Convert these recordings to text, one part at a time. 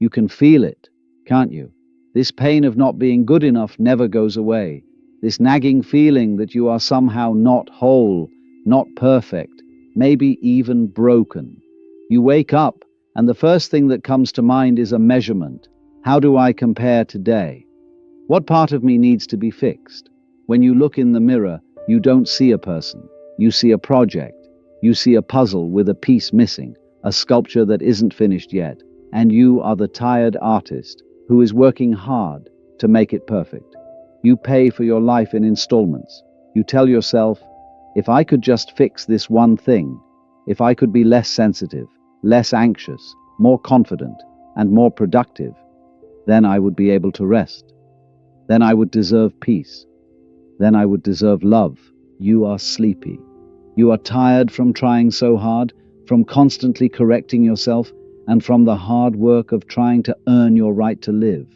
You can feel it, can't you? This pain of not being good enough never goes away. This nagging feeling that you are somehow not whole, not perfect, maybe even broken. You wake up, and the first thing that comes to mind is a measurement. How do I compare today? What part of me needs to be fixed? When you look in the mirror, you don't see a person. You see a project. You see a puzzle with a piece missing, a sculpture that isn't finished yet, and you are the tired artist who is working hard to make it perfect. You pay for your life in installments. You tell yourself, if I could just fix this one thing, if I could be less sensitive, less anxious, more confident, and more productive, then I would be able to rest. Then I would deserve peace. Then I would deserve love. You are sleepy. You are tired from trying so hard, from constantly correcting yourself, and from the hard work of trying to earn your right to live.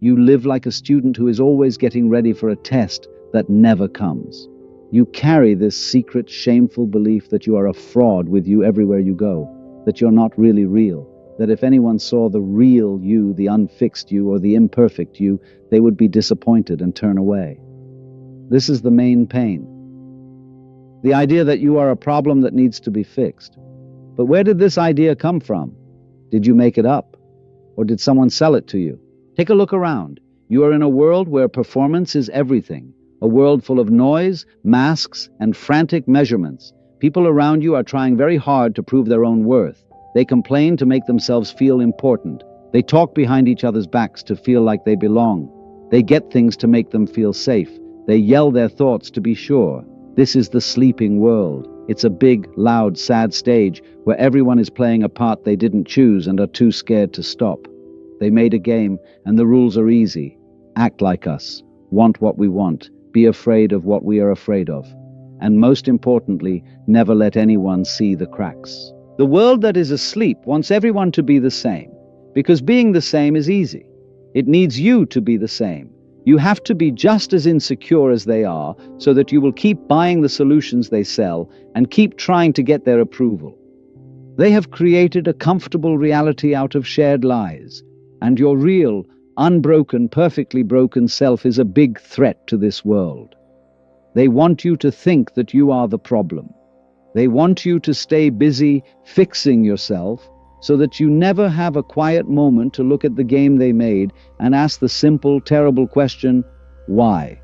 You live like a student who is always getting ready for a test that never comes. You carry this secret, shameful belief that you are a fraud with you everywhere you go, that you're not really real, that if anyone saw the real you, the unfixed you, or the imperfect you, they would be disappointed and turn away. This is the main pain. The idea that you are a problem that needs to be fixed. But where did this idea come from? Did you make it up? Or did someone sell it to you? Take a look around. You are in a world where performance is everything, a world full of noise, masks, and frantic measurements. People around you are trying very hard to prove their own worth. They complain to make themselves feel important. They talk behind each other's backs to feel like they belong. They get things to make them feel safe. They yell their thoughts to be sure. This is the sleeping world. It's a big, loud, sad stage where everyone is playing a part they didn't choose and are too scared to stop. They made a game, and the rules are easy. Act like us. Want what we want. Be afraid of what we are afraid of. And most importantly, never let anyone see the cracks. The world that is asleep wants everyone to be the same, because being the same is easy. It needs you to be the same. You have to be just as insecure as they are, so that you will keep buying the solutions they sell and keep trying to get their approval. They have created a comfortable reality out of shared lies, and your real, unbroken, perfectly broken self is a big threat to this world. They want you to think that you are the problem. They want you to stay busy fixing yourself, so that you never have a quiet moment to look at the game they made and ask the simple, terrible question, why?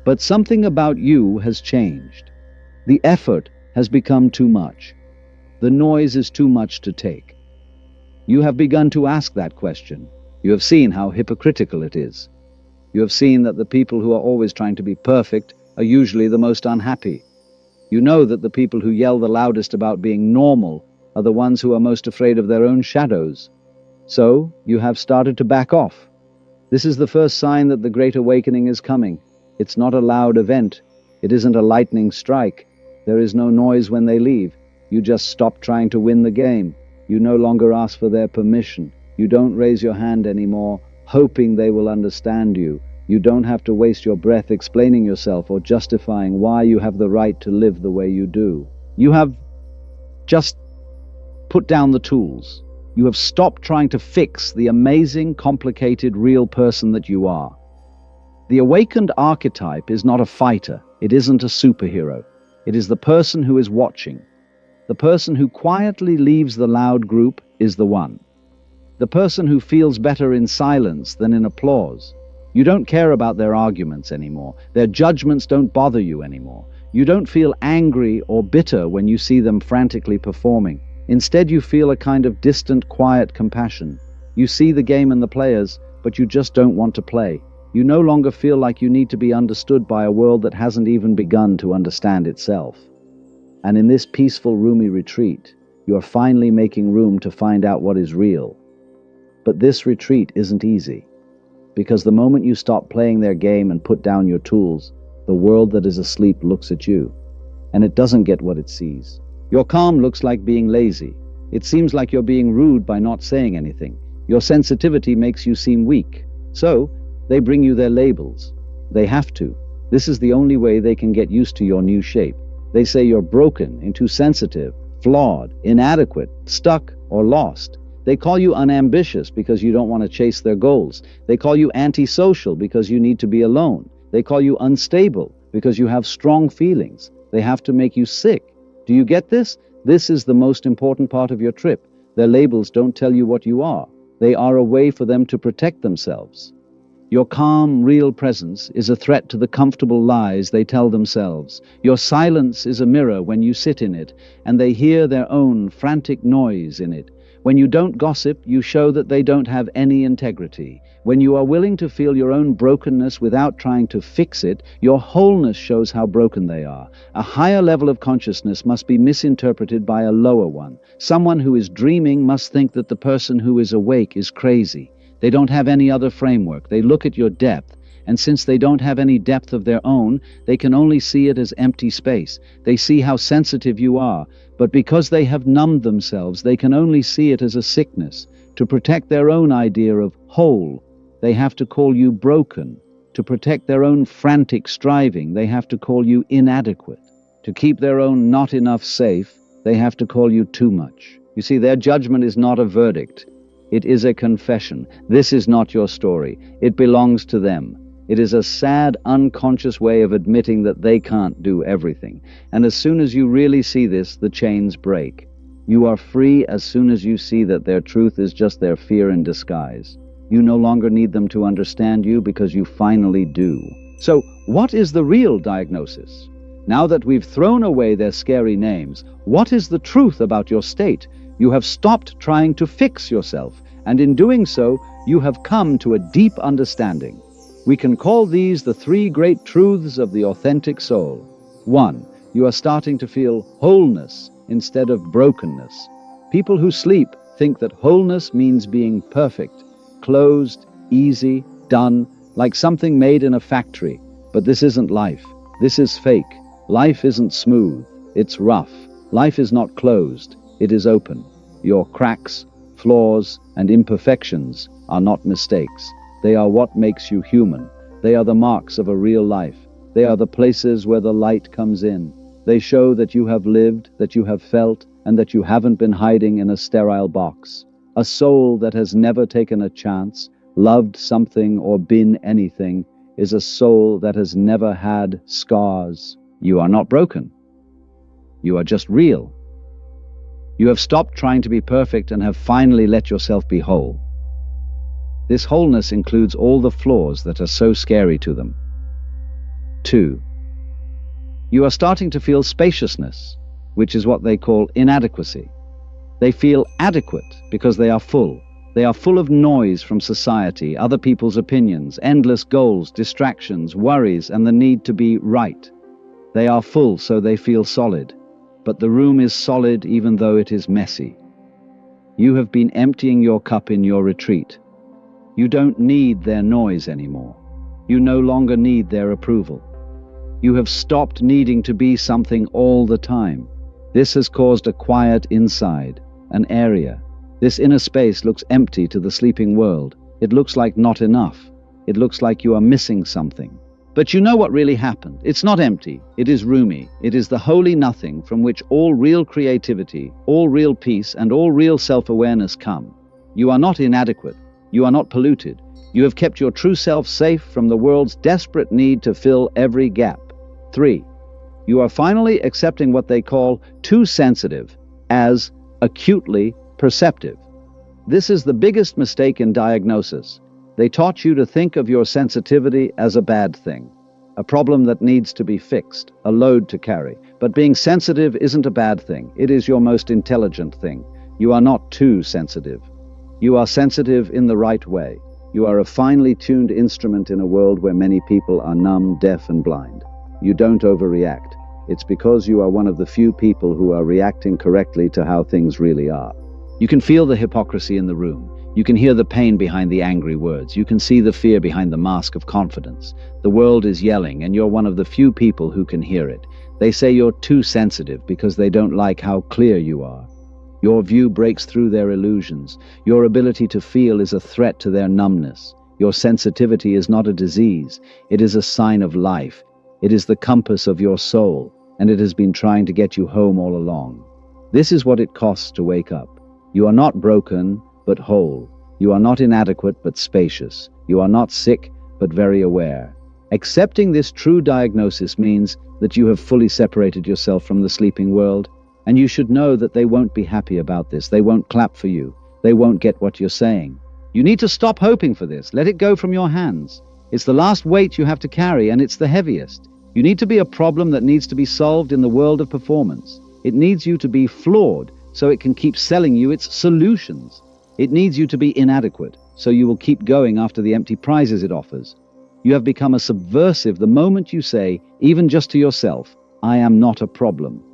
But something about you has changed. The effort has become too much. The noise is too much to take. You have begun to ask that question. You have seen how hypocritical it is. You have seen that the people who are always trying to be perfect are usually the most unhappy. You know that the people who yell the loudest about being normal are the ones who are most afraid of their own shadows. So, you have started to back off. This is the first sign that the Great Awakening is coming. It's not a loud event. It isn't a lightning strike. There is no noise when they leave. You just stop trying to win the game. You no longer ask for their permission. You don't raise your hand anymore, hoping they will understand you. You don't have to waste your breath explaining yourself or justifying why you have the right to live the way you do. You have just put down the tools. You have stopped trying to fix the amazing, complicated, real person that you are. The awakened archetype is not a fighter. It isn't a superhero. It is the person who is watching. The person who quietly leaves the loud group is the one. The person who feels better in silence than in applause. You don't care about their arguments anymore. Their judgments don't bother you anymore. You don't feel angry or bitter when you see them frantically performing. Instead, you feel a kind of distant, quiet compassion. You see the game and the players, but you just don't want to play. You no longer feel like you need to be understood by a world that hasn't even begun to understand itself. And in this peaceful, roomy retreat, you are finally making room to find out what is real. But this retreat isn't easy, because the moment you stop playing their game and put down your tools, the world that is asleep looks at you, and it doesn't get what it sees. Your calm looks like being lazy. It seems like you're being rude by not saying anything. Your sensitivity makes you seem weak. So, they bring you their labels. They have to. This is the only way they can get used to your new shape. They say you're broken, too sensitive, flawed, inadequate, stuck, or lost. They call you unambitious because you don't want to chase their goals. They call you antisocial because you need to be alone. They call you unstable because you have strong feelings. They have to make you sick. Do you get this? This is the most important part of your trip. Their labels don't tell you what you are. They are a way for them to protect themselves. Your calm, real presence is a threat to the comfortable lies they tell themselves. Your silence is a mirror when you sit in it, and they hear their own frantic noise in it. When you don't gossip, you show that they don't have any integrity. When you are willing to feel your own brokenness without trying to fix it, your wholeness shows how broken they are. A higher level of consciousness must be misinterpreted by a lower one. Someone who is dreaming must think that the person who is awake is crazy. They don't have any other framework. They look at your depth, and since they don't have any depth of their own, they can only see it as empty space. They see how sensitive you are, but because they have numbed themselves, they can only see it as a sickness. To protect their own idea of whole, they have to call you broken. To protect their own frantic striving, they have to call you inadequate. To keep their own not enough safe, they have to call you too much. You see, their judgment is not a verdict. It is a confession. This is not your story. It belongs to them. It is a sad, unconscious way of admitting that they can't do everything. And as soon as you really see this, the chains break. You are free as soon as you see that their truth is just their fear in disguise. You no longer need them to understand you because you finally do. So, what is the real diagnosis? Now that we've thrown away their scary names, what is the truth about your state? You have stopped trying to fix yourself, and in doing so, you have come to a deep understanding. We can call these the three great truths of the authentic soul. 1. You are starting to feel wholeness instead of brokenness. People who sleep think that wholeness means being perfect, closed, easy, done, like something made in a factory. But this isn't life. This is fake. Life isn't smooth. It's rough. Life is not closed. It is open. Your cracks, flaws, and imperfections are not mistakes. They are what makes you human. They are the marks of a real life. They are the places where the light comes in. They show that you have lived, that you have felt, and that you haven't been hiding in a sterile box. A soul that has never taken a chance, loved something, or been anything is a soul that has never had scars. You are not broken. You are just real. You have stopped trying to be perfect and have finally let yourself be whole. This wholeness includes all the flaws that are so scary to them. 2. You are starting to feel spaciousness, which is what they call inadequacy. They feel adequate because they are full. They are full of noise from society, other people's opinions, endless goals, distractions, worries, and the need to be right. They are full, so they feel solid. But the room is solid even though it is messy. You have been emptying your cup in your retreat. You don't need their noise anymore. You no longer need their approval. You have stopped needing to be something all the time. This has caused a quiet inside, an area. This inner space looks empty to the sleeping world. It looks like not enough. It looks like you are missing something. But you know what really happened. It's not empty. It is roomy. It is the holy nothing from which all real creativity, all real peace, and all real self-awareness come. You are not inadequate. You are not polluted. You have kept your true self safe from the world's desperate need to fill every gap. 3. You are finally accepting what they call too sensitive as acutely perceptive. This is the biggest mistake in diagnosis. They taught you to think of your sensitivity as a bad thing, a problem that needs to be fixed, a load to carry. But being sensitive isn't a bad thing. It is your most intelligent thing. You are not too sensitive. You are sensitive in the right way. You are a finely tuned instrument in a world where many people are numb, deaf, and blind. You don't overreact. It's because you are one of the few people who are reacting correctly to how things really are. You can feel the hypocrisy in the room. You can hear the pain behind the angry words. You can see the fear behind the mask of confidence. The world is yelling, and you're one of the few people who can hear it. They say you're too sensitive because they don't like how clear you are. Your view breaks through their illusions. Your ability to feel is a threat to their numbness. Your sensitivity is not a disease. It is a sign of life. It is the compass of your soul, and it has been trying to get you home all along. This is what it costs to wake up. You are not broken, but whole. You are not inadequate, but spacious. You are not sick, but very aware. Accepting this true diagnosis means that you have fully separated yourself from the sleeping world, and you should know that they won't be happy about this. They won't clap for you. They won't get what you're saying. You need to stop hoping for this. Let it go from your hands. It's the last weight you have to carry, and it's the heaviest. You need to be a problem that needs to be solved in the world of performance. It needs you to be flawed so it can keep selling you its solutions. It needs you to be inadequate so you will keep going after the empty prizes it offers. You have become a subversive the moment you say, even just to yourself, I am not a problem.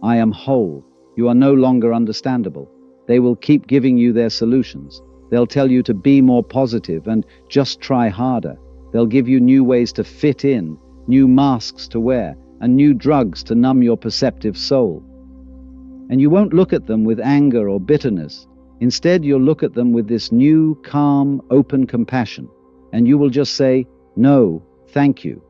I am whole. You are no longer understandable. They will keep giving you their solutions. They'll tell you to be more positive and just try harder. They'll give you new ways to fit in, new masks to wear, and new drugs to numb your perceptive soul. And you won't look at them with anger or bitterness. Instead, you'll look at them with this new, calm, open compassion. And you will just say, no, thank you.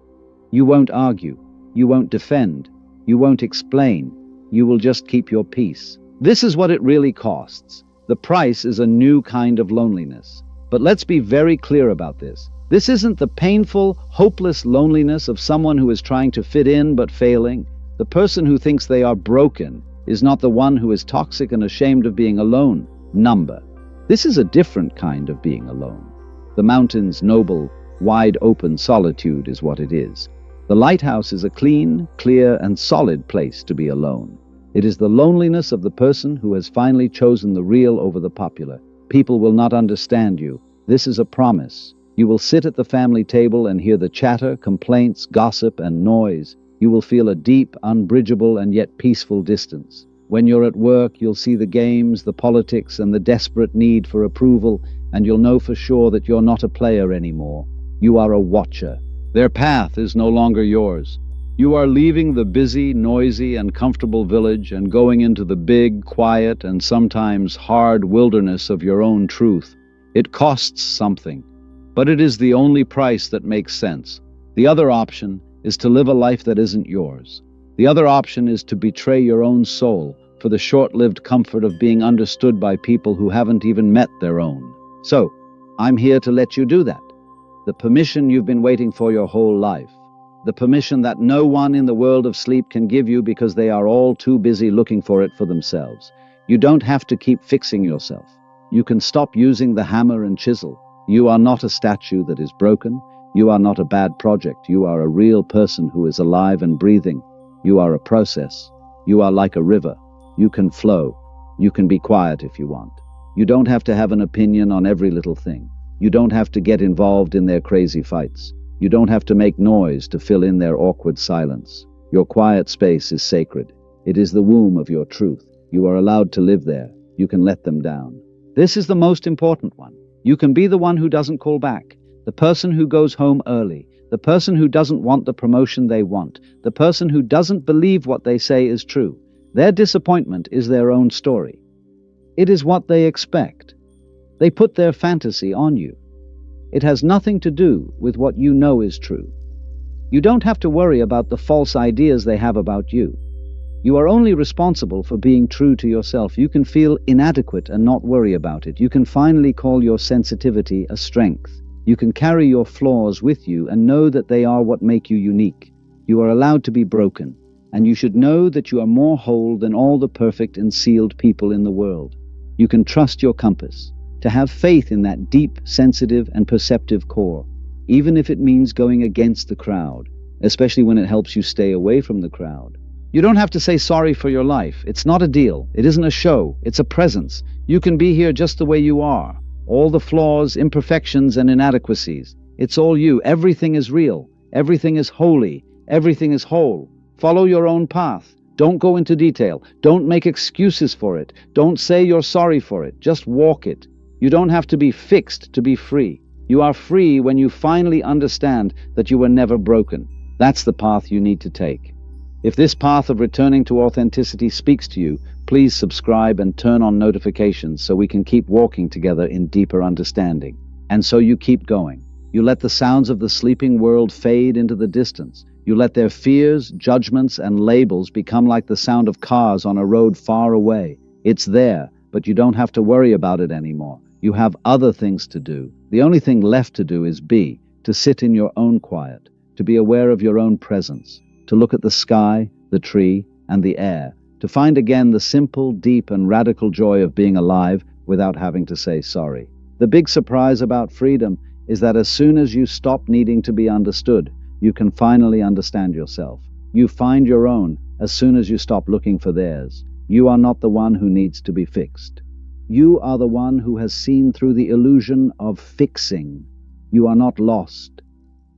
You won't argue. You won't defend. You won't explain. You will just keep your peace. This is what it really costs. The price is a new kind of loneliness. But let's be very clear about this. This isn't the painful, hopeless loneliness of someone who is trying to fit in but failing. The person who thinks they are broken is not the one who is toxic and ashamed of being alone. Number. This is a different kind of being alone. The mountain's noble, wide-open solitude is what it is. The lighthouse is a clean, clear, and solid place to be alone. It is the loneliness of the person who has finally chosen the real over the popular. People will not understand you. This is a promise. You will sit at the family table and hear the chatter, complaints, gossip, and noise. You will feel a deep, unbridgeable, and yet peaceful distance. When you're at work, you'll see the games, the politics, and the desperate need for approval, and you'll know for sure that you're not a player anymore. You are a watcher. Their path is no longer yours. You are leaving the busy, noisy, and comfortable village and going into the big, quiet, and sometimes hard wilderness of your own truth. It costs something, but it is the only price that makes sense. The other option is to live a life that isn't yours. The other option is to betray your own soul for the short-lived comfort of being understood by people who haven't even met their own. So, I'm here to let you do that. The permission you've been waiting for your whole life. The permission that no one in the world of sleep can give you because they are all too busy looking for it for themselves. You don't have to keep fixing yourself. You can stop using the hammer and chisel. You are not a statue that is broken. You are not a bad project. You are a real person who is alive and breathing. You are a process. You are like a river. You can flow. You can be quiet if you want. You don't have to have an opinion on every little thing. You don't have to get involved in their crazy fights. You don't have to make noise to fill in their awkward silence. Your quiet space is sacred. It is the womb of your truth. You are allowed to live there. You can let them down. This is the most important one. You can be the one who doesn't call back, the person who goes home early, the person who doesn't want the promotion they want, the person who doesn't believe what they say is true. Their disappointment is their own story. It is what they expect. They put their fantasy on you. It has nothing to do with what you know is true. You don't have to worry about the false ideas they have about you. You are only responsible for being true to yourself. You can feel inadequate and not worry about it. You can finally call your sensitivity a strength. You can carry your flaws with you and know that they are what make you unique. You are allowed to be broken, and you should know that you are more whole than all the perfect and sealed people in the world. You can trust your compass, to have faith in that deep, sensitive, and perceptive core, even if it means going against the crowd, especially when it helps you stay away from the crowd. You don't have to say sorry for your life. It's not a deal. It isn't a show. It's a presence. You can be here just the way you are. All the flaws, imperfections, and inadequacies. It's all you. Everything is real. Everything is holy. Everything is whole. Follow your own path. Don't go into detail. Don't make excuses for it. Don't say you're sorry for it. Just walk it. You don't have to be fixed to be free. You are free when you finally understand that you were never broken. That's the path you need to take. If this path of returning to authenticity speaks to you, please subscribe and turn on notifications so we can keep walking together in deeper understanding. And so you keep going. You let the sounds of the sleeping world fade into the distance. You let their fears, judgments, and labels become like the sound of cars on a road far away. It's there, but you don't have to worry about it anymore. You have other things to do. The only thing left to do is be, to sit in your own quiet, to be aware of your own presence, to look at the sky, the tree, and the air, to find again the simple, deep, and radical joy of being alive without having to say sorry. The big surprise about freedom is that as soon as you stop needing to be understood, you can finally understand yourself. You find your own as soon as you stop looking for theirs. You are not the one who needs to be fixed. You are the one who has seen through the illusion of fixing. You are not lost.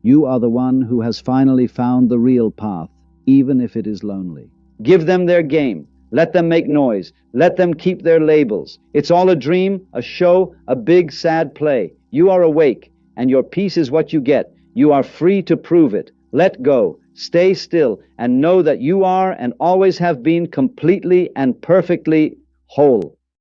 You are the one who has finally found the real path, even if it is lonely. Give them their game. Let them make noise. Let them keep their labels. It's all a dream, a show, a big sad play. You are awake, and your peace is what you get. You are free to prove it. Let go. Stay still, and know that you are and always have been completely and perfectly whole.